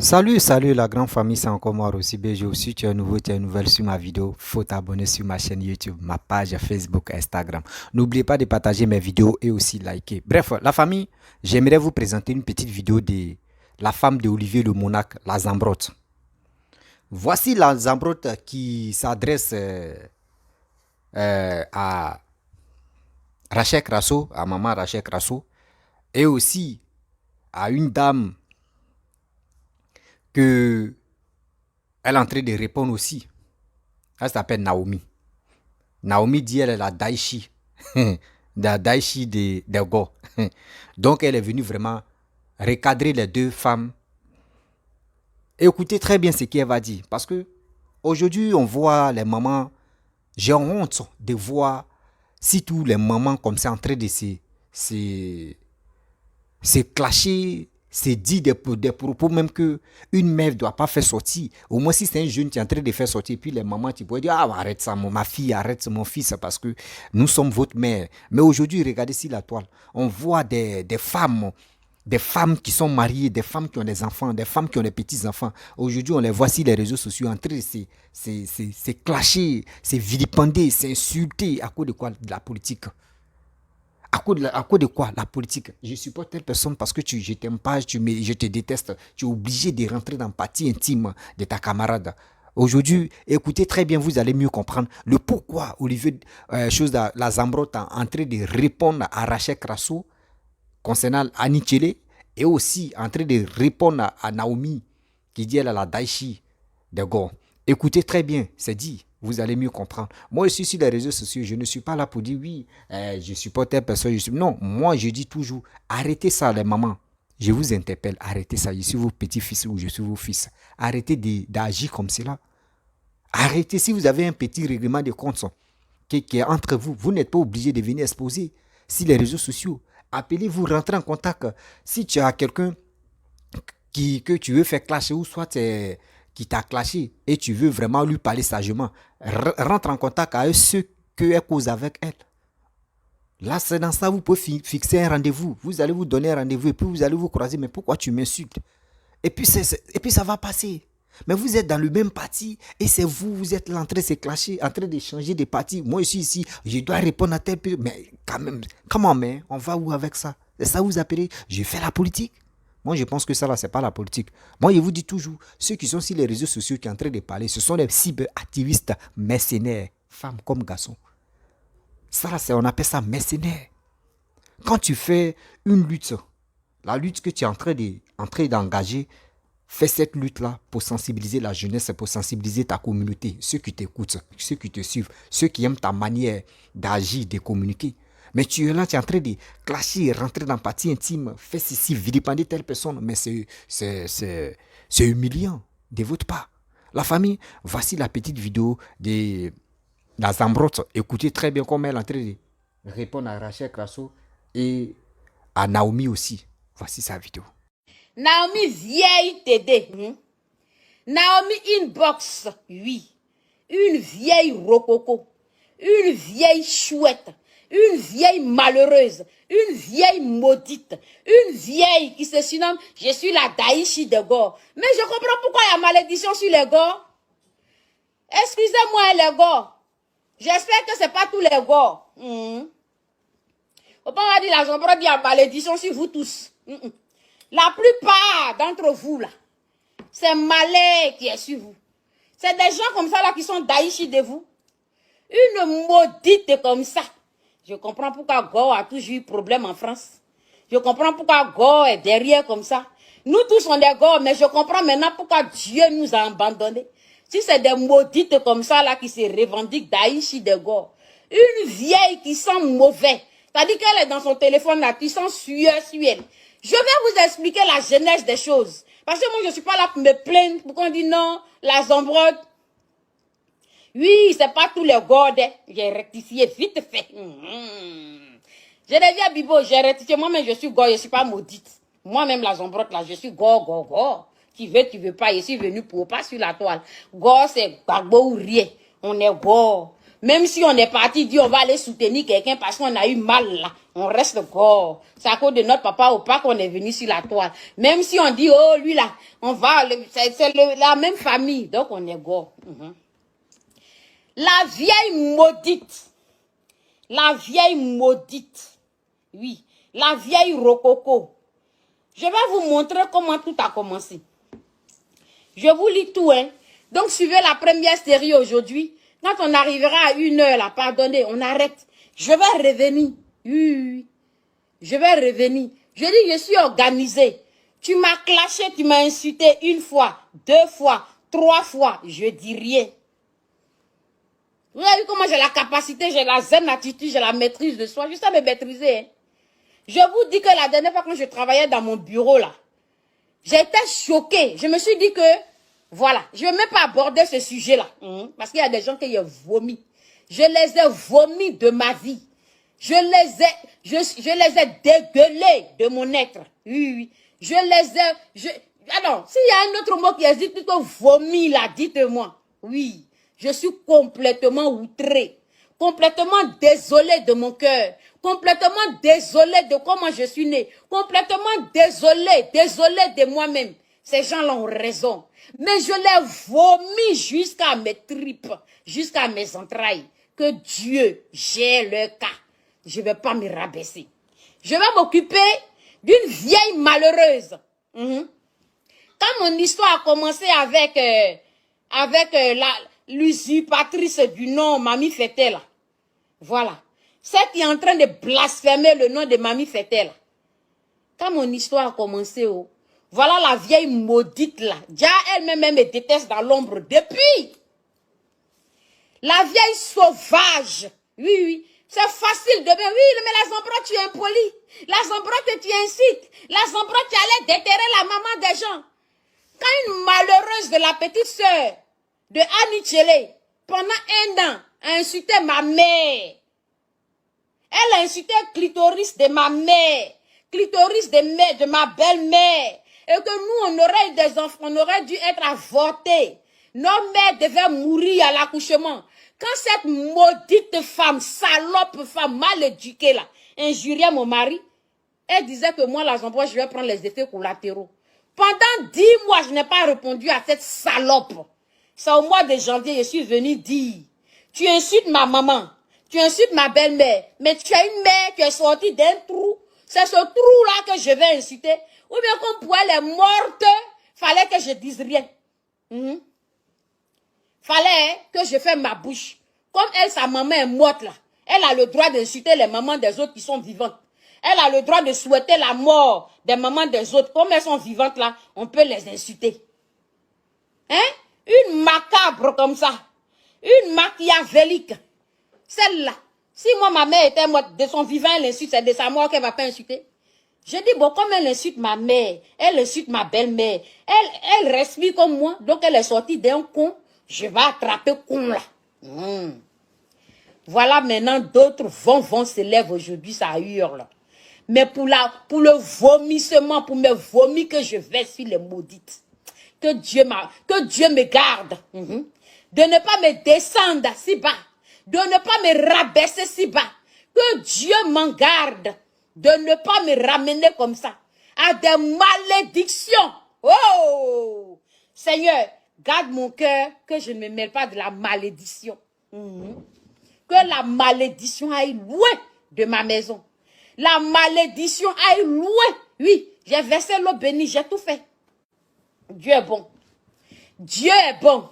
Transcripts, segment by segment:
Salut la grande famille, c'est encore moi aussi BG. Si tu es nouveau, tu es nouvelle sur ma vidéo, faut t'abonner sur ma chaîne YouTube, ma page Facebook, Instagram. N'oubliez pas de partager mes vidéos et aussi liker. Bref, la famille, j'aimerais vous présenter une petite vidéo de la femme de Olivier le Monarque, la Zambrotte. Voici la Zambrotte qui s'adresse à Rachel Krasso, à maman Rachel Krasso, et aussi à une dame que elle est en train de répondre aussi. Elle s'appelle Naomi. Naomi dit elle est la Daichi. La Daichi de Go. Donc elle est venue vraiment recadrer les deux femmes. Et écoutez très bien ce qu'elle va dire. Parce que aujourd'hui, on voit les mamans. J'ai honte de voir si tous les mamans comme ça en train de se clasher, se dit des propos même que une mère ne doit pas faire sortir. Au moins si c'est un jeune qui est en train de faire sortir, puis les mamans tu pourrais dire ah arrête ça ma fille, arrête mon fils parce que nous sommes votre mère. Mais aujourd'hui regardez sur la toile, on voit des femmes qui sont mariées, des femmes qui ont des enfants, des femmes qui ont des petits-enfants. Aujourd'hui, on les voit sur les réseaux sociaux en train de se clasher, se vilipender, s'insulter à cause de quoi? De la politique. À cause de quoi? La politique. Je supporte telle personne parce que je t'aime pas, je te déteste. Tu es obligé de rentrer dans la partie intime de ta camarade. Aujourd'hui, écoutez très bien, vous allez mieux comprendre le pourquoi Olivier la Zambrotte est en train de répondre à Rachel Krasso concernant Annie Tchele et aussi en train de répondre à Naomi qui dit elle a la Daichi de Go. Écoutez très bien, c'est dit. Vous allez mieux comprendre. Moi aussi sur les réseaux sociaux, je ne suis pas là pour dire oui, je supporte telle personne. Non, moi je dis toujours, arrêtez ça les mamans. Je vous interpelle, arrêtez ça. Je suis vos petits-fils ou je suis vos fils. Arrêtez d'agir comme cela. Arrêtez si vous avez un petit règlement de compte qui est entre vous. Vous n'êtes pas obligé de venir exposer sur les réseaux sociaux. Appelez-vous, rentrez en contact. Si tu as quelqu'un que tu veux faire clasher ou soit qui t'a clashé et tu veux vraiment lui parler sagement, rentre en contact avec ceux qu'elle cause avec elle. Là, c'est dans ça, vous pouvez fixer un rendez-vous. Vous allez vous donner un rendez-vous et puis vous allez vous croiser. Mais pourquoi tu m'insultes? Et puis ça va passer. Mais vous êtes dans le même parti et c'est vous, vous êtes là en train de se clasher, en train de changer de parti. Moi, je suis ici, je dois répondre à tel peu. Mais quand même, comment, mais on va où avec ça? C'est ça vous appelez? Je fais la politique. Moi, je pense que ça, là, c'est pas la politique. Moi, je vous dis toujours, ceux qui sont sur les réseaux sociaux qui sont en train de parler, ce sont des cyberactivistes mercenaires, femmes comme garçons. Ça, là, on appelle ça mercenaire. Quand tu fais une lutte, la lutte que tu es en train d'engager, fais cette lutte-là pour sensibiliser la jeunesse, pour sensibiliser ta communauté, ceux qui t'écoutent, ceux qui te suivent, ceux qui aiment ta manière d'agir, de communiquer. Mais tu es là, tu es en train de clasher, rentrer dans la partie intime, faire ceci, vilipender telle personne. Mais c'est humiliant de votre part. La famille, voici la petite vidéo de la Zambrotte. Écoutez très bien comment elle est en train de répondre à Rachel Krasso et à Naomi aussi. Voici sa vidéo. Naomi vieille Tédé. Naomi inbox, oui. Une vieille rococo. Une vieille chouette. Une vieille malheureuse. Une vieille maudite. Une vieille qui se surnomme je suis la Daïchi de Gore. Mais je comprends pourquoi il y a malédiction sur les Gore. Excusez-moi les Gore. J'espère que c'est pas tous les Gore. Faut pas dire la jambe dit la malédiction sur vous tous. La plupart d'entre vous, là, c'est malheur qui est sur vous. C'est des gens comme ça, là, qui sont daïchis de vous. Une maudite comme ça. Je comprends pourquoi Go a toujours eu problème en France. Je comprends pourquoi Go est derrière comme ça. Nous tous, on est Go, mais je comprends maintenant pourquoi Dieu nous a abandonnés. Si c'est des maudites comme ça, là, qui se revendiquent daïchis de Go. Une vieille qui sent mauvais. C'est-à-dire qu'elle est dans son téléphone, là, qui sent sueur sur elle. Je vais vous expliquer la genèse des choses. Parce que moi, je ne suis pas là pour me plaindre. Pourquoi on dit non, la Zambrotte? Oui, c'est pas tous les godes. J'ai rectifié vite fait. Je deviens Bibo, j'ai rectifié. Moi-même, je suis go, je ne suis pas maudite. Moi-même, la Zambrotte, là, je suis go. Tu veux pas. Je suis venu pour pas sur la toile. Go, c'est gagbo ou rien. On est go. Même si on est parti, dit on va aller soutenir quelqu'un parce qu'on a eu mal là, on reste corps. C'est à cause de notre papa ou pas qu'on est venu sur la toile. Même si on dit, oh lui là, on va, c'est la même famille, donc on est gore. La vieille maudite. La vieille maudite. Oui, la vieille rococo. Je vais vous montrer comment tout a commencé. Je vous lis tout, hein. Donc, suivez la première série aujourd'hui. Quand on arrivera à 1h, là, pardonnez, on arrête. Je vais revenir. Oui. Je vais revenir. Je dis, je suis organisé. Tu m'as clashé, tu m'as insulté 1 fois, 2 fois, 3 fois. Je dis rien. Vous avez vu comment j'ai la capacité, j'ai la zen attitude, j'ai la maîtrise de soi. Je sais me maîtriser, hein. Je vous dis que la dernière fois quand je travaillais dans mon bureau, là, j'étais choquée. Je me suis dit que, voilà, je ne vais même pas aborder ce sujet-là. Parce qu'il y a des gens qui ont vomi. Je les ai vomis de ma vie. Je les ai dégueulés de mon être. Oui. Je les ai... Alors, s'il y a un autre mot qui existe, plutôt vomi, là, dites-moi. Oui, je suis complètement outrée. Complètement désolée de mon cœur. Complètement désolée de comment je suis née. Complètement désolée de moi-même. Ces gens-là ont raison. Mais je les vomis jusqu'à mes tripes, jusqu'à mes entrailles. Que Dieu gère le cas. Je ne vais pas me rabaisser. Je vais m'occuper d'une vieille malheureuse. Quand mon histoire a commencé avec l'usurpatrice du nom Mamie Fété, là. Voilà. Celle qui est en train de blasphémer le nom de Mamie Fété, là. Quand mon histoire a commencé, voilà la vieille maudite là. Déjà elle-même me déteste dans l'ombre depuis. La vieille sauvage. Oui. C'est facile de dire, oui, mais la Zambra, tu es impoli. La Zambra que tu incites. La Zambra, tu allais déterrer la maman des gens. Quand une malheureuse de la petite sœur de Annie Tchele, pendant 1 an, a insulté ma mère. Elle a insulté le clitoris de ma mère. Clitoris de ma belle-mère. Et que nous, on aurait eu des enfants, on aurait dû être avortés. Nos mères devaient mourir à l'accouchement. Quand cette maudite femme, salope femme, mal éduquée là, injuriait mon mari, elle disait que moi, la Zambra, je vais prendre les effets collatéraux. Pendant 10 mois, je n'ai pas répondu à cette salope. C'est au mois de janvier, je suis venue dire, tu insultes ma maman, tu insultes ma belle-mère, mais tu as une mère qui est sortie d'un trou. C'est ce trou-là que je vais insulter. Ou bien comme pour elle est morte, fallait que je dise rien. Fallait que je fasse ma bouche. Comme elle, sa maman est morte là. Elle a le droit d'insulter les mamans des autres qui sont vivantes. Elle a le droit de souhaiter la mort des mamans des autres. Comme elles sont vivantes là, on peut les insulter. Hein? Une macabre comme ça. Une machiavélique. Celle-là. Si moi, ma mère était morte de son vivant, elle insulte, c'est de sa mort qu'elle ne va pas insulter. Je dis, bon, comme elle insulte ma mère, elle insulte ma belle-mère, elle respire comme moi, donc elle est sortie d'un con, je vais attraper con là. Voilà maintenant d'autres vont se lèvent aujourd'hui, ça hurle. Mais pour le vomissement, pour mes vomis que je vais sur les maudites, que Dieu me garde de ne pas me descendre si bas, de ne pas me rabaisser si bas, que Dieu m'en garde de ne pas me ramener comme ça à des malédictions. Oh! Seigneur, garde mon cœur, que je ne me mêle pas de la malédiction. Que la malédiction aille loin de ma maison. La malédiction aille loin. Oui, j'ai versé l'eau bénie, j'ai tout fait. Dieu est bon. Dieu est bon.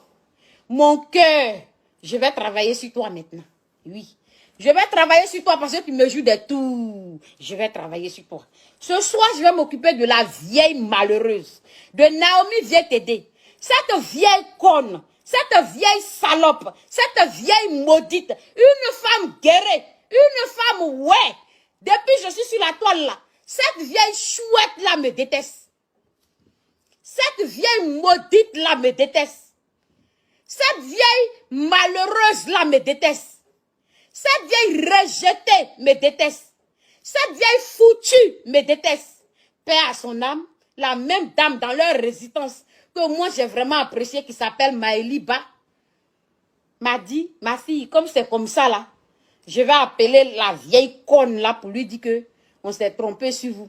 Mon cœur, je vais travailler sur toi maintenant. Oui. Je vais travailler sur toi parce que tu me joues des tours. Je vais travailler sur toi. Ce soir, je vais m'occuper de la vieille malheureuse. De Naomi vient t'aider. Cette vieille conne. Cette vieille salope. Cette vieille maudite. Une femme guérée. Une femme ouais. Depuis que je suis sur la toile là. Cette vieille chouette là me déteste. Cette vieille maudite là me déteste. Cette vieille malheureuse là me déteste. Cette vieille rejetée me déteste. Cette vieille foutue me déteste. Paix à son âme, la même dame dans leur résidence que moi j'ai vraiment apprécié qui s'appelle Maëliba. m'a dit, ma fille, comme c'est comme ça là, je vais appeler la vieille conne là pour lui dire que on s'est trompé sur vous.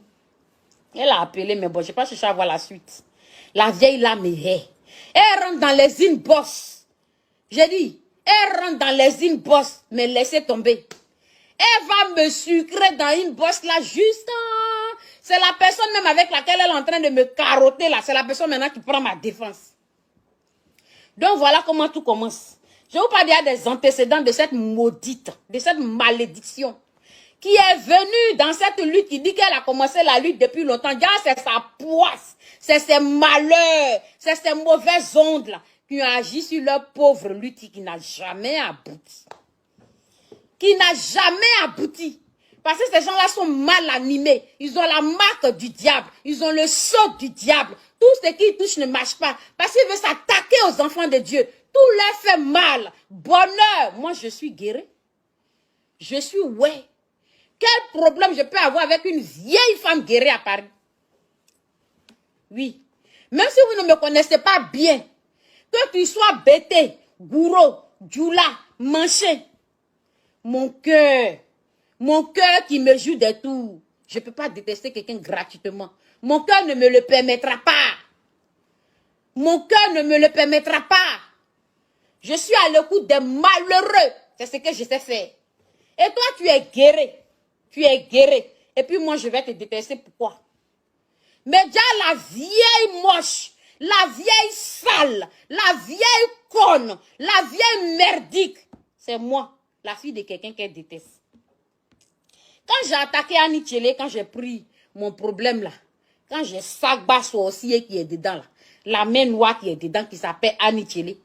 Elle a appelé, mais bon, je n'ai pas cherché à voir la suite. La vieille là me hait. Elle rentre dans les inbox. J'ai dit, elle rentre dans les inbox, mais laissez tomber. Elle va me sucrer dans une bosse là, juste. C'est la personne même avec laquelle elle est en train de me carotter là. C'est la personne maintenant qui prend ma défense. Donc voilà comment tout commence. Je vous parle déjà des antécédents de cette maudite, de cette malédiction, qui est venue dans cette lutte, qui dit qu'elle a commencé la lutte depuis longtemps. Déjà, c'est sa poisse, c'est ses malheurs, c'est ses mauvaises ondes là, qui ont agi sur leur pauvre lutte qui n'a jamais abouti. Qui n'a jamais abouti. Parce que ces gens-là sont mal animés. Ils ont la marque du diable. Ils ont le sceau du diable. Tout ce qui touche ne marche pas. Parce qu'ils veulent s'attaquer aux enfants de Dieu. Tout leur fait mal. Bonheur. Moi, je suis guéri. Je suis ouais. Quel problème je peux avoir avec une vieille femme guérie à Paris? Oui. Même si vous ne me connaissez pas bien, que tu sois bêté, gourou, djoula, manché, mon cœur qui me joue des tours, je ne peux pas détester quelqu'un gratuitement. Mon cœur ne me le permettra pas. Mon cœur ne me le permettra pas. Je suis à l'écoute des malheureux. C'est ce que je sais faire. Et toi, tu es guéri. Tu es guéri. Et puis moi, je vais te détester. Pourquoi? Mais déjà, la vieille moche, la vieille sale, la vieille conne, la vieille merdique, c'est moi, la fille de quelqu'un qu'elle déteste. Quand j'ai attaqué Annie Tchelé, quand j'ai pris mon problème là, quand j'ai Sagba sorcier qui est dedans là, la main noire qui est dedans qui s'appelle Annie Tchelé,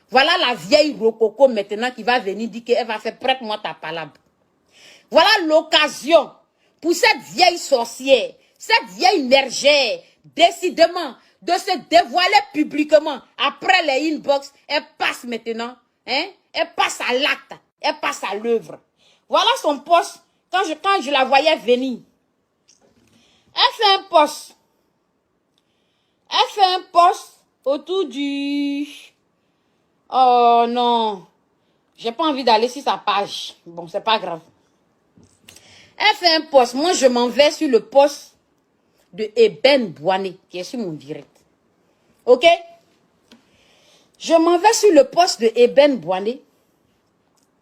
voilà la vieille rococo maintenant qui va venir dire qu'elle va faire prête-moi ta palabre. Voilà l'occasion pour cette vieille sorcière, cette vieille mergère, décidément, de se dévoiler publiquement. Après les inbox, elle passe maintenant, hein? Elle passe à l'acte, elle passe à l'œuvre. Voilà son poste. Quand je la voyais venir, elle fait un poste. Elle fait un poste autour du... Oh non, j'ai pas envie d'aller sur sa page. Bon, c'est pas grave. Elle fait un poste. Moi, je m'en vais sur le poste de Eben Boané, qui est sur mon direct. Ok? Je m'en vais sur le poste de Eben Boané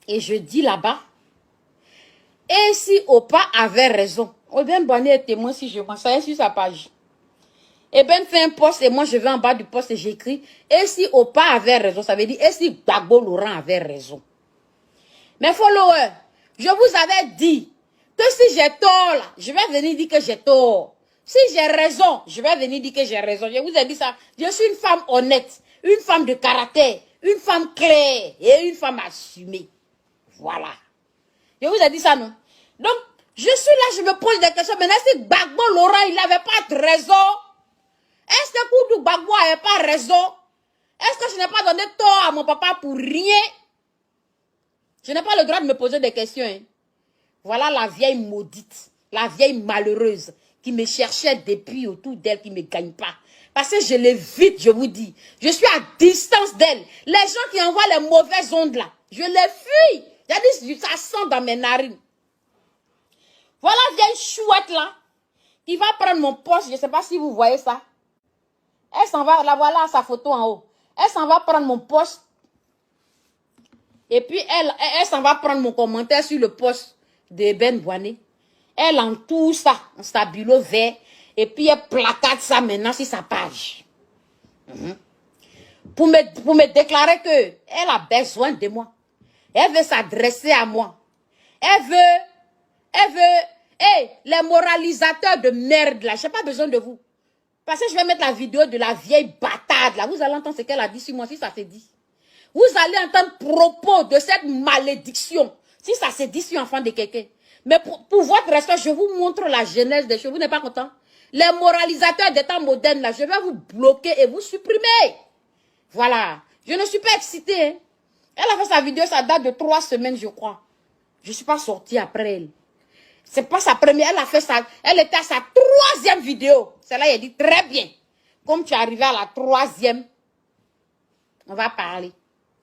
et je dis là-bas, et si Opa avait raison, Eben Boané est témoin si je m'en vais sur sa page. Eben fait un poste et moi je vais en bas du poste et j'écris, et si Opa avait raison, ça veut dire, et si Gbagbo Laurent avait raison. Mes followers, je vous avais dit que si j'ai tort là, je vais venir dire que j'ai tort. Si j'ai raison, je vais venir dire que j'ai raison. Je vous ai dit ça. Je suis une femme honnête, une femme de caractère, une femme claire et une femme assumée. Voilà. Je vous ai dit ça, non? Donc, je suis là, je me pose des questions. Maintenant, si Gbagbo Laurent, il n'avait pas de raison, est-ce que Koudou Gbagbo n'avait pas raison? Est-ce que je n'ai pas donné tort à mon papa pour rien? Je n'ai pas le droit de me poser des questions. Hein. Voilà la vieille maudite, la vieille malheureuse qui me cherchait depuis autour d'elle, qui ne me gagne pas. Parce que je l'évite, je vous dis. Je suis à distance d'elle. Les gens qui envoient les mauvaises ondes là, je les fuis. C'est-à-dire, ça sent dans mes narines. Voilà la vieille chouette là, qui va prendre mon poste. Je ne sais pas si vous voyez ça. Elle s'en va, la voilà sa photo en haut. Elle s'en va prendre mon poste. Et puis, elle s'en va prendre mon commentaire sur le poste de Ben Boané. Elle entoure ça, en stabilo vert. Et puis, elle placate ça maintenant sur sa page. Pour me déclarer qu'elle a besoin de moi. Elle veut s'adresser à moi. Elle veut, hey, les moralisateurs de merde là, je n'ai pas besoin de vous. Parce que je vais mettre la vidéo de la vieille bâtarde là. Vous allez entendre ce qu'elle a dit sur moi, si ça se dit. Vous allez entendre propos de cette malédiction, si ça se dit sur l'enfant de quelqu'un. Mais pour votre respect, je vous montre la genèse des choses. Vous n'êtes pas content? Les moralisateurs des temps modernes, là, je vais vous bloquer et vous supprimer. Voilà. Je ne suis pas excitée. Hein. Elle a fait sa vidéo, ça date de 3 semaines, je crois. Je ne suis pas sortie après elle. C'est pas sa première. Elle a fait ça. Elle était à sa 3e vidéo. Celle-là, elle dit très bien. Comme tu es arrivé à la 3e, on va parler.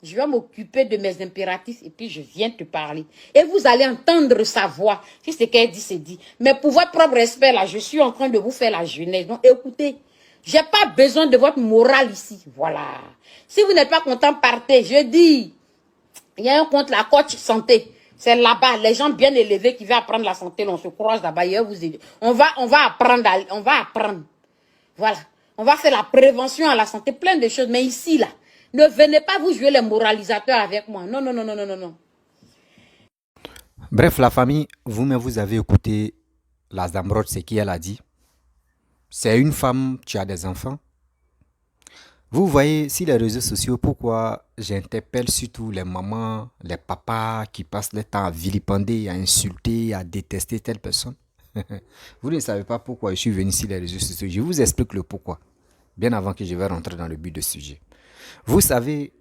Je vais m'occuper de mes impératifs et puis je viens te parler. Et vous allez entendre sa voix. Si ce qu'elle dit, c'est dit. Mais pour votre propre respect, là, je suis en train de vous faire la jeunesse. Donc, écoutez, j'ai pas besoin de votre morale ici. Voilà. Si vous n'êtes pas content, partez. Je dis, il y a un compte, la coach santé. C'est là-bas, les gens bien élevés qui veulent apprendre la santé. On se croise là-bas. On va apprendre. On va apprendre. Voilà. On va faire la prévention à la santé, plein de choses. Mais ici, là, ne venez pas vous jouer les moralisateurs avec moi. Non, non, non, non, non, non, non. Bref, la famille, vous-même, vous avez écouté la Zamrod, ce qu'elle a dit. C'est une femme qui a des enfants. Vous voyez, sur les réseaux sociaux, pourquoi j'interpelle surtout les mamans, les papas qui passent le temps à vilipender, à insulter, à détester telle personne. Vous ne savez pas pourquoi je suis venu sur les réseaux sociaux. Je vous explique le pourquoi, bien avant que je vais rentrer dans le but du sujet. Vous savez,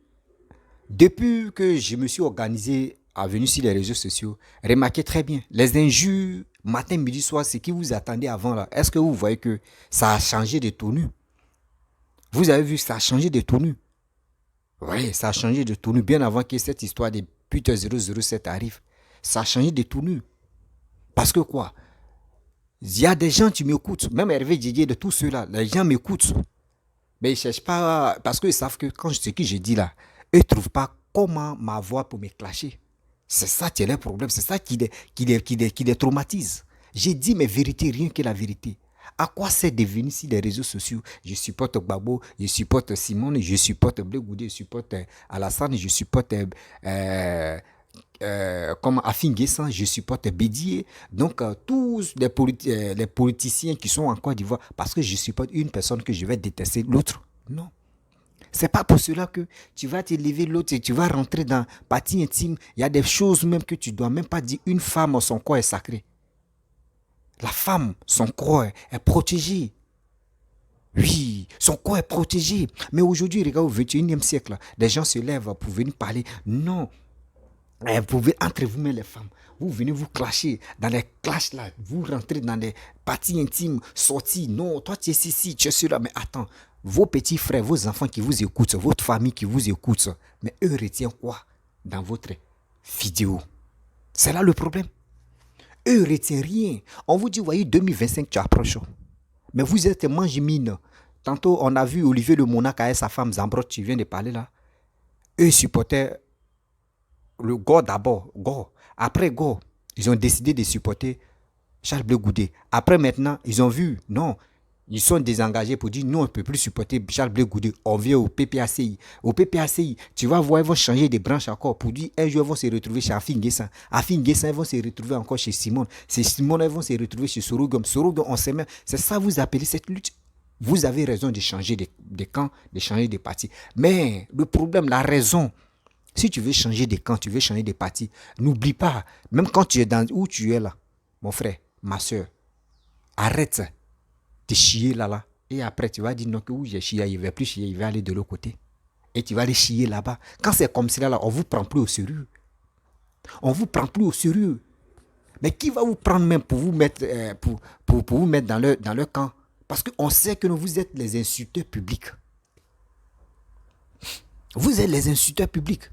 depuis que je me suis organisé à venir sur les réseaux sociaux, remarquez très bien, les injures, matin, midi, soir, ce qui vous attendait avant là, est-ce que vous voyez que ça a changé de tenue? Vous avez vu, ça a changé de tenue. Oui, ça a changé de tenue bien avant que cette histoire des putes 007 arrive. Ça a changé de tenue. Parce que quoi? Il y a des gens qui m'écoutent, même Hervé Didier, de tous ceux-là, les gens m'écoutent. Mais ils ne cherchent pas, parce qu'ils savent que quand ce que je dis là, eux ne trouvent pas comment m'avoir pour me clasher. C'est ça qui est le problème, c'est ça qui les traumatise. J'ai dit mes vérités, rien que la vérité. À quoi c'est devenu sur les réseaux sociaux? Je supporte Gbagbo, je supporte Simone, je supporte Blé Goudé, je supporte Alassane, je supporte comme Afin Guessan, je supporte Bédier. Donc, tous les politiciens qui sont en Côte d'Ivoire, parce que je supporte une personne que je vais détester l'autre. Non. C'est pas pour cela que tu vas t'élever l'autre et tu vas rentrer dans partie intime. Il y a des choses même que tu dois même pas dire. Une femme, son corps est sacré. La femme, son corps est protégé. Oui, son corps est protégé. Mais aujourd'hui, regarde, au XXIe siècle, des gens se lèvent pour venir parler. Non. Vous pouvez, entre vous-même les femmes, vous venez vous clasher dans les clashs là, vous rentrez dans des parties intimes, sorties. Non, toi tu es ici, tu es celui-là. Mais attends, vos petits frères, vos enfants qui vous écoutent, votre famille qui vous écoute, mais eux retiennent quoi dans votre vidéo? C'est là le problème. Eux ne retiennent rien. On vous dit, voyez, 2025, tu approches. Mais vous êtes mange-mine. Tantôt, on a vu Olivier Le Monac avec sa femme Zambrot, tu viens de parler là. Eux supportaient le Go d'abord, Go. Après Go, ils ont décidé de supporter Charles Blé Goudé. Après maintenant, ils ont vu, non, ils sont désengagés pour dire, non, on ne peut plus supporter Charles Blé Goudé. On vient au PPACI. Au PPACI, tu vas voir, ils vont changer de branche encore pour dire, un jour, ils vont se retrouver chez Afin Guessan. Afin Guessan, ils vont se retrouver encore chez Simone. C'est Simone, ils vont se retrouver chez Sorogum. Sorogum, on sait même, c'est ça vous appelez cette lutte. Vous avez raison de changer de camp, de changer de parti. Mais le problème, la raison, si tu veux changer de camp, tu veux changer de parti, n'oublie pas, même quand tu es dans où tu es là, mon frère, ma soeur, arrête de chier là. Et après, tu vas dire non, que où j'ai chié, il ne va plus chier, il va aller de l'autre côté. Et tu vas aller chier là-bas. Quand c'est comme cela, là, on ne vous prend plus au sérieux. On ne vous prend plus au sérieux. Mais qui va vous prendre même pour vous mettre, pour vous mettre dans leur camp? Parce qu'on sait que vous êtes les insulteurs publics. Vous êtes les insulteurs publics.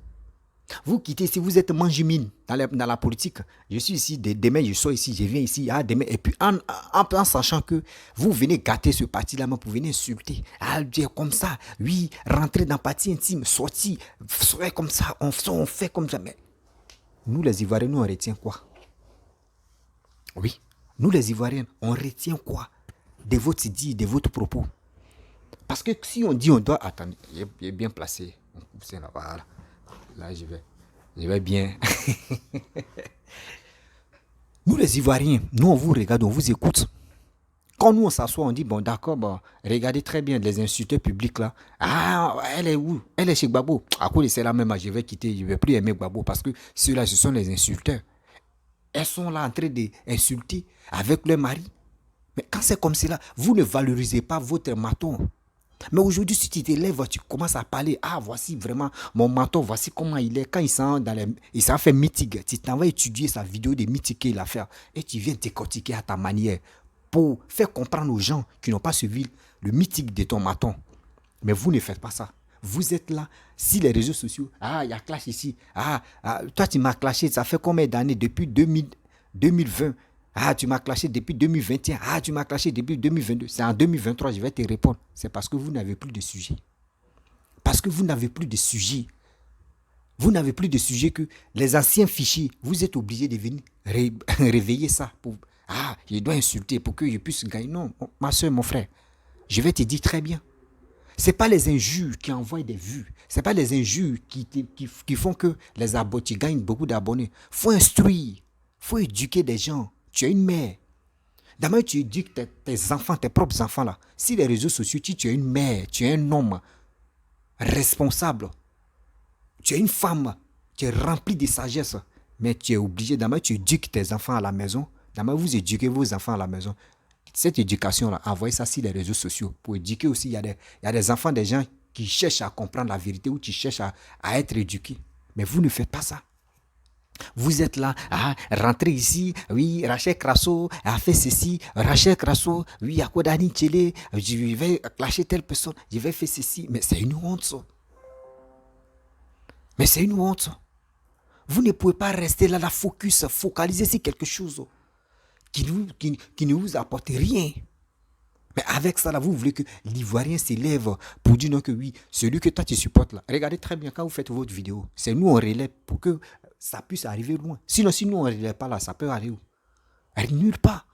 Vous quittez ici, vous êtes mange-mine dans la politique. Je suis ici, demain je sors ici, je viens ici, demain. Et puis en sachant que vous venez gâter ce parti-là, vous venez insulter. Dire comme ça, oui, rentrer dans le parti intime, sortir, soyez comme ça, on fait comme ça. Mais nous les Ivoiriens, nous on retient quoi? Oui, nous les Ivoiriens, on retient quoi de votre dit, de votre propos? Parce que si on dit on doit attendre, il est bien placé. Voilà. Là, je vais bien. Nous, les Ivoiriens, nous, on vous regarde, on vous écoute. Quand nous, on s'assoit, on dit, bon, d'accord, bon, regardez très bien les insulteurs publics là. Ah, elle est où? Elle est chez Gbagbo. À cause de cela même, je vais quitter, je ne vais plus aimer Gbagbo parce que ceux-là, ce sont les insulteurs. Elles sont là en train d'insulter avec leur mari. Mais quand c'est comme cela, vous ne valorisez pas votre maton. Mais aujourd'hui, si tu te lèves, tu commences à parler. Ah, voici vraiment mon mentor, voici comment il est. Quand il s'en fait mythique, tu t'en vas étudier sa vidéo de mythique qu'il a fait. Et tu viens décortiquer à ta manière pour faire comprendre aux gens qui n'ont pas suivi le mythique de ton menton. Mais vous ne faites pas ça. Vous êtes là, si les réseaux sociaux, il y a clash ici. Toi, tu m'as clashé, ça fait combien d'années? Depuis 2020. Tu m'as clashé depuis 2021. Tu m'as clashé depuis 2022. C'est en 2023, je vais te répondre. C'est parce que vous n'avez plus de sujet. Parce que vous n'avez plus de sujet. Vous n'avez plus de sujet que les anciens fichiers. Vous êtes obligé de venir réveiller ça. Je dois insulter pour que je puisse gagner. Non, ma soeur, mon frère, je vais te dire très bien. Ce n'est pas les injures qui envoient des vues. Ce n'est pas les injures qui font que les abonnés, tu gagnes beaucoup d'abonnés. Il faut instruire. Il faut éduquer des gens. Tu es une mère. D'abord, tu éduques tes enfants, tes propres enfants là. Si les réseaux sociaux, tu es une mère, tu es un homme responsable. Tu es une femme, tu es rempli de sagesse. Mais tu es obligé, d'abord, tu éduques tes enfants à la maison. D'abord, vous éduquez vos enfants à la maison. Cette éducation-là, envoyez ça sur les réseaux sociaux. Pour éduquer aussi, il y a des enfants, des gens qui cherchent à comprendre la vérité ou qui cherchent à être éduqués. Mais vous ne faites pas ça. Vous êtes là, rentrez ici, oui, Rachel Crasso a fait ceci, Rachel Crasso, oui, à quoi Dani Tchele, je vais clasher telle personne, je vais faire ceci. Mais c'est une honte, ça. Mais c'est une honte. Vous ne pouvez pas rester là, focaliser sur quelque chose qui ne vous apporte rien. Mais avec ça, là, vous voulez que l'Ivoirien s'élève pour dire non que oui, celui que toi tu supportes là. Regardez très bien quand vous faites votre vidéo. C'est nous on relève pour que ça puisse arriver loin. Sinon, si nous on ne relève pas là, ça peut aller où? Nulle part.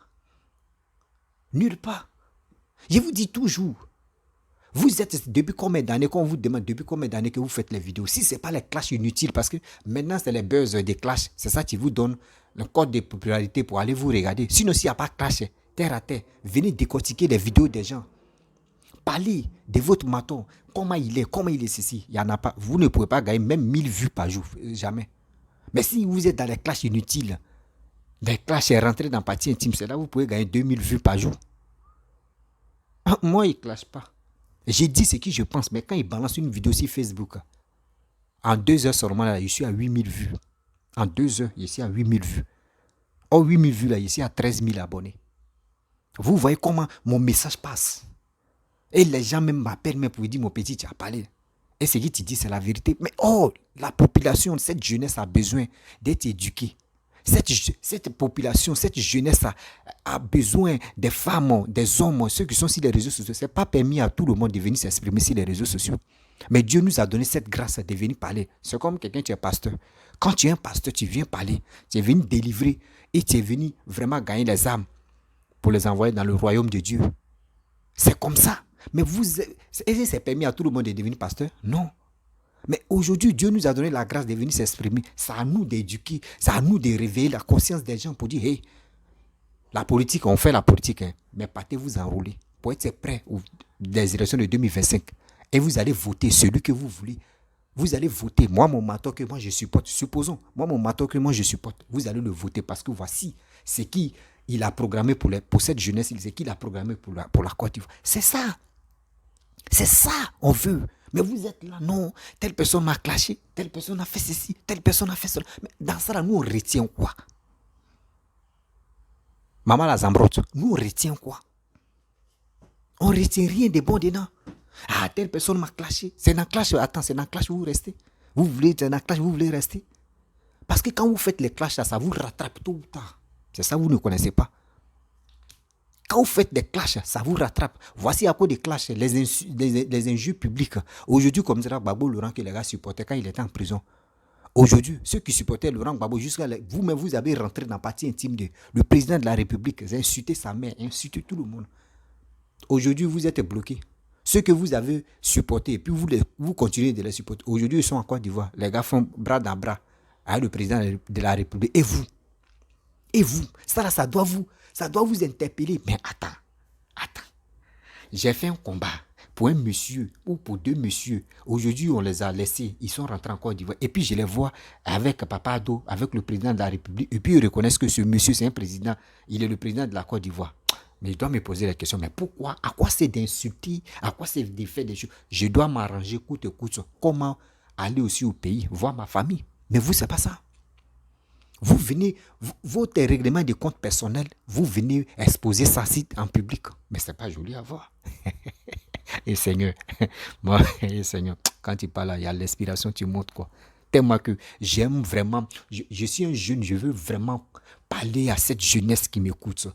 Nulle part. Je vous dis toujours, vous êtes depuis combien d'années, quand on vous demande depuis combien d'années que vous faites les vidéos, si ce n'est pas les clashs inutiles, parce que maintenant c'est les buzz des clashs, c'est ça qui vous donne le code de popularité pour aller vous regarder. Sinon, s'il n'y a pas de clash, terre à terre, venez décortiquer les vidéos des gens. Parlez de votre maton, comment il est ceci. Il n'y en a pas. Vous ne pouvez pas gagner même 1000 vues par jour, jamais. Mais si vous êtes dans les clashs inutiles, des clashs et rentrer dans partie intime, c'est là que vous pouvez gagner 2000 vues par jour. Moi, il ne clash pas. J'ai dit ce que je pense, mais quand il balance une vidéo sur Facebook, en 2 heures seulement, là, je suis à 8000 vues. En 2 heures, je suis à 8000 vues. Oh, 8000 vues, là, je suis à 13 000 abonnés. Vous voyez comment mon message passe. Et les gens même m'appellent même pour dire, mon petit, tu as parlé. Et ce que tu dis, c'est la vérité. Mais la population, cette jeunesse a besoin d'être éduquée. Cette population, cette jeunesse a besoin des femmes, des hommes, ceux qui sont sur les réseaux sociaux. Ce n'est pas permis à tout le monde de venir s'exprimer sur les réseaux sociaux. Mais Dieu nous a donné cette grâce de venir parler. C'est comme quelqu'un qui est pasteur. Quand tu es un pasteur, tu viens parler. Tu es venu délivrer et tu es venu vraiment gagner les âmes pour les envoyer dans le royaume de Dieu. C'est comme ça. Mais est-ce que c'est permis à tout le monde de devenir pasteur? Non. Mais aujourd'hui, Dieu nous a donné la grâce de venir s'exprimer. C'est à nous d'éduquer, c'est à nous de réveiller la conscience des gens pour dire, hey, la politique, on fait la politique, mais partez-vous enrôler pour être prêt aux élections de 2025. Et vous allez voter celui que vous voulez. Vous allez voter. Moi, mon maton que moi je supporte, supposons, moi, mon maton que moi je supporte, vous allez le voter parce que voici ce qu'il a programmé pour cette jeunesse, ce qu'il a programmé pour la Côte d'Ivoire. C'est ça. C'est ça, on veut. Mais vous êtes là, non, telle personne m'a clashé, telle personne a fait ceci, telle personne a fait cela. Mais dans ça, là, nous, on retient quoi? Maman la Zambrotte, nous, on retient quoi? On ne retient rien de bon dedans. Telle personne m'a clashé. C'est dans le clash, attends, c'est dans le clash où vous restez. Vous voulez être dans le clash, vous voulez rester. Parce que quand vous faites les clashs, ça vous rattrape tôt ou tard. C'est ça, vous ne connaissez pas. Quand vous faites des clashs, ça vous rattrape. Voici à quoi des clashs, les injures publiques. Aujourd'hui, comme dirait Gbagbo Laurent, que les gars supportaient quand il était en prison. Aujourd'hui, ceux qui supportaient Laurent Gbagbo, jusqu'à vous-même, vous avez rentré dans la partie intime de le président de la République. Vous avez insulté sa mère, insulté tout le monde. Aujourd'hui, vous êtes bloqués. Ceux que vous avez supportés, et puis vous continuez de les supporter. Aujourd'hui, ils sont en Côte d'Ivoire. Les gars font bras dans bras avec le président de la République. Et vous? Et vous? Ça doit vous interpeller. Mais attends. J'ai fait un combat pour un monsieur ou pour 2 messieurs. Aujourd'hui, on les a laissés. Ils sont rentrés en Côte d'Ivoire. Et puis, je les vois avec Papa Ado, avec le président de la République. Et puis, ils reconnaissent que ce monsieur, c'est un président. Il est le président de la Côte d'Ivoire. Mais je dois me poser la question, mais pourquoi? À quoi c'est d'insulter? À quoi c'est de faire des choses? Je dois m'arranger coûte que coûte. Comment aller aussi au pays, voir ma famille? Mais vous, c'est pas ça. Vous venez, votre règlement de compte personnel, vous venez exposer ça en public. Mais c'est pas joli à voir. Et Seigneur, moi, Seigneur, Quand tu parles, il y a l'inspiration, tu montes quoi. Tellement que j'aime vraiment, je suis un jeune, je veux vraiment parler à cette jeunesse qui m'écoute,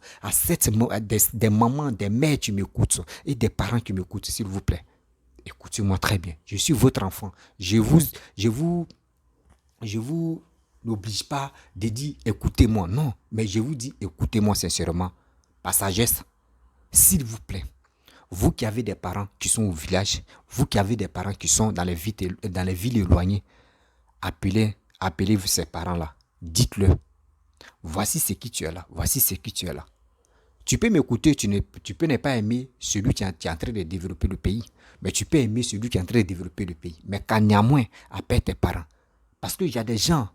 des mamans, des mères qui m'écoutent et des parents qui m'écoutent, s'il vous plaît. Écoutez-moi très bien. Je suis votre enfant. Je vous je vous n'oblige pas de dire écoutez-moi, non, mais je vous dis écoutez-moi sincèrement, par sagesse, s'il vous plaît. Vous qui avez des parents qui sont au village, vous qui avez des parents qui sont dans les villes éloignées, appelez ces parents-là, dites-le, voici ce qui tu es là, voici ce qui tu es là. Tu peux m'écouter, tu peux ne pas aimer celui qui est en train de développer le pays, mais tu peux aimer celui qui est en train de développer le pays. Mais quand néanmoins, appelle tes parents. Parce qu'il y a des gens,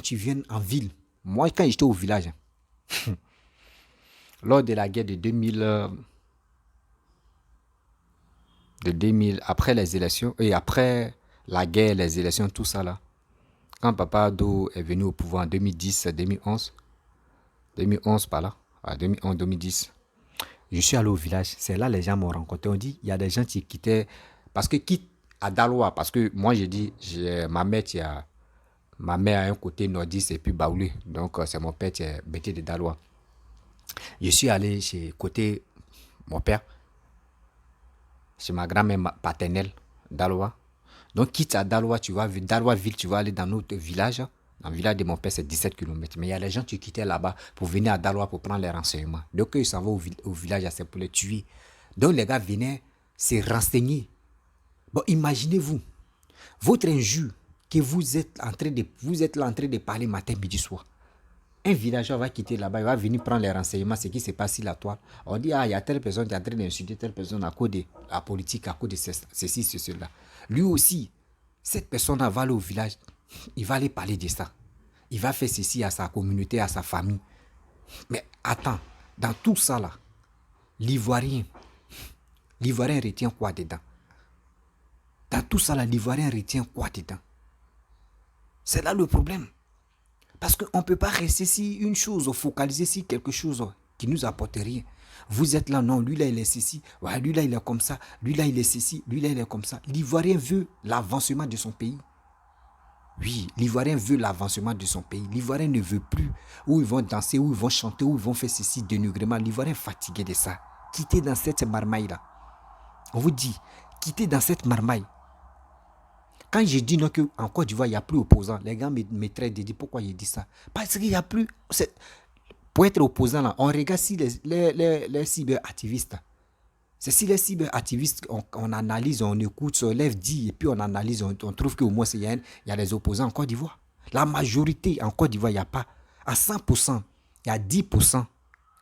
qui viennent en ville. Moi, quand j'étais au village, lors de la guerre de 2000, après les élections, et après la guerre, les élections, tout ça là, quand Papa Ado est venu au pouvoir en 2010, 2011 par là, à 2011, 2010, je suis allé au village. C'est là que les gens m'ont rencontré. On dit, il y a des gens qui quittaient, parce que quitte à Daloa, parce que moi j'ai dit, ma mère a un côté nordiste et puis Baoulé. Donc c'est mon père qui est bêté de Daloa. Je suis allé chez côté mon père, chez ma grand-mère paternelle, Daloa. Donc quitte à Daloa, tu vas, Daloa ville, tu vas aller dans notre village. Dans le village de mon père, c'est 17 km. Mais il y a des gens qui quittaient là-bas pour venir à Daloa pour prendre les renseignements. Donc ils s'en vont au village, c'est pour les tuer. Donc les gars venaient se renseigner. Bon, imaginez-vous, votre injure que vous êtes là en train de parler matin, midi, soir. Un villageois va quitter là-bas, il va venir prendre les renseignements, ce qui se passe sur la toile. On dit, ah, il y a telle personne qui est en train d'insulter telle personne à cause de la politique, à cause de ceci, cela. Lui aussi, cette personne-là va aller au village, il va aller parler de ça. Il va faire ceci à sa communauté, à sa famille. Mais attends, dans tout ça là, l'Ivoirien retient quoi dedans? Dans tout ça là, l'Ivoirien retient quoi dedans? C'est là le problème. Parce qu'on ne peut pas rester sur une chose, focaliser sur quelque chose qui ne nous apporte rien. Vous êtes là, non, lui là il est ceci, ouais, lui là il est comme ça, lui là il est ceci, lui là il est comme ça. L'Ivoirien veut l'avancement de son pays. Oui, l'Ivoirien veut l'avancement de son pays. L'Ivoirien ne veut plus où ils vont danser, où ils vont chanter, où ils vont faire ceci, dénigrement. L'Ivoirien est fatigué de ça. Quittez dans cette marmaille-là. On vous dit, quittez dans cette marmaille. Quand je dis non qu'en Côte d'Ivoire, il n'y a plus opposants, les gars me traitent de dire pourquoi je dis ça. Parce qu'il n'y a plus... Pour être opposant, là, on regarde si les cyberactivistes. C'est si les cyberactivistes, on analyse, on écoute, on lève, dit, et puis on analyse, on trouve qu'au moins il y a des opposants en Côte d'Ivoire. La majorité en Côte d'Ivoire, il n'y a pas. À 100%, il y a 10%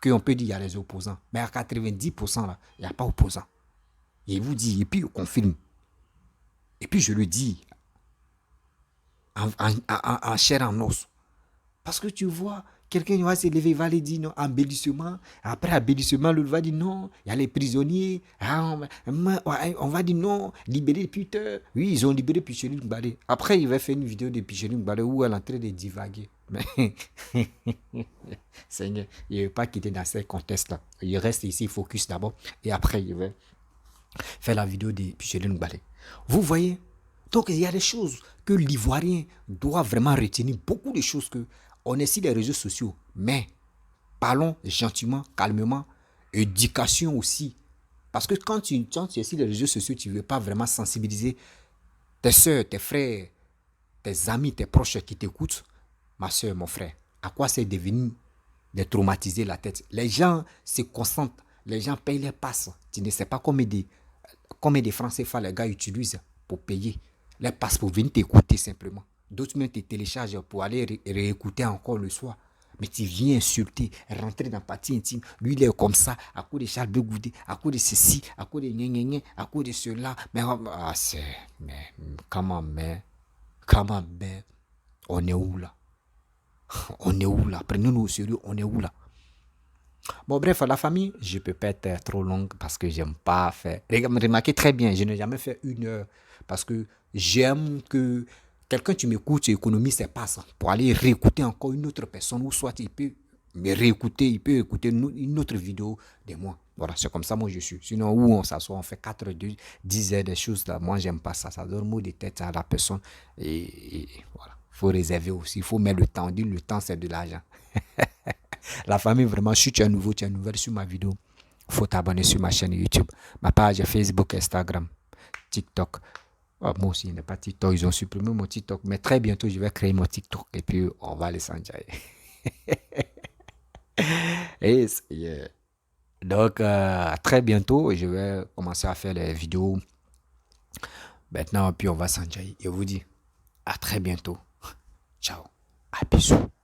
qu'on peut dire qu'il y a des opposants. Mais à 90%, là, il n'y a pas opposants. Et vous dit, et puis on confirme. Et puis je le dis en chair en os. Parce que tu vois, quelqu'un va se lever, il va lui dire non, embellissement. Après embellissement, l'autre va dire non, il y a les prisonniers. On va dire non, libérer Peter. Oui, ils ont libéré Picheline Mbale. Après, il va faire une vidéo de Picheline Mbale où elle est en train de divaguer. Mais, Seigneur, il ne veut pas quitter dans ces contextes-là. Il reste ici, focus d'abord. Et après, il va faire la vidéo de Picheline Mbale. Vous voyez? Donc, il y a des choses que l'Ivoirien doit vraiment retenir. Beaucoup de choses que on est sur les réseaux sociaux. Mais, parlons gentiment, calmement. Éducation aussi. Parce que quand tu es sur les réseaux sociaux, tu ne veux pas vraiment sensibiliser tes soeurs, tes frères, tes amis, tes proches qui t'écoutent. Ma soeur, mon frère, à quoi c'est devenu de traumatiser la tête? Les gens se concentrent. Les gens payent les passes. Tu ne sais pas combien de francs CFA les gars utilisent pour payer les passes pour venir t'écouter simplement. D'autres même te téléchargent pour aller réécouter encore le soir. Mais tu viens insulter, rentrer dans la partie intime. Lui, il est comme ça, à cause de Charles Begoudé, à cause de ceci, à cause de gna, à cause de cela. Mais, comment, on est où là? On est où là? Prenons-nous au sérieux, on est où là? Bon, bref, la famille, je ne peux pas être trop longue parce que j'aime pas faire. Remarquez très bien, je n'ai jamais fait 1 heure parce que j'aime que quelqu'un, tu m'écoutes, tu économises ses passes pour aller réécouter encore une autre personne ou soit il peut me réécouter, il peut écouter une autre vidéo de moi. Voilà, c'est comme ça, moi, je suis. Sinon, où on s'assoit, on fait 4 10 heures des choses, là. Moi, j'aime pas ça. Ça donne mot de tête à la personne. Et voilà. Il faut réserver aussi. Il faut mettre le temps. On dit le temps, c'est de l'argent. La famille, vraiment, si tu es nouveau, tu es nouvelle sur ma vidéo, il faut t'abonner sur ma chaîne YouTube. Ma page Facebook, Instagram, TikTok. Oh, moi aussi, il n'est pas TikTok. Ils ont supprimé mon TikTok. Mais très bientôt, je vais créer mon TikTok. Et puis, on va les s'enjailler. Et donc, à très bientôt. Je vais commencer à faire les vidéos maintenant. Puis, on va s'enjailler. Et je vous dis à très bientôt. Ciao. À bisous.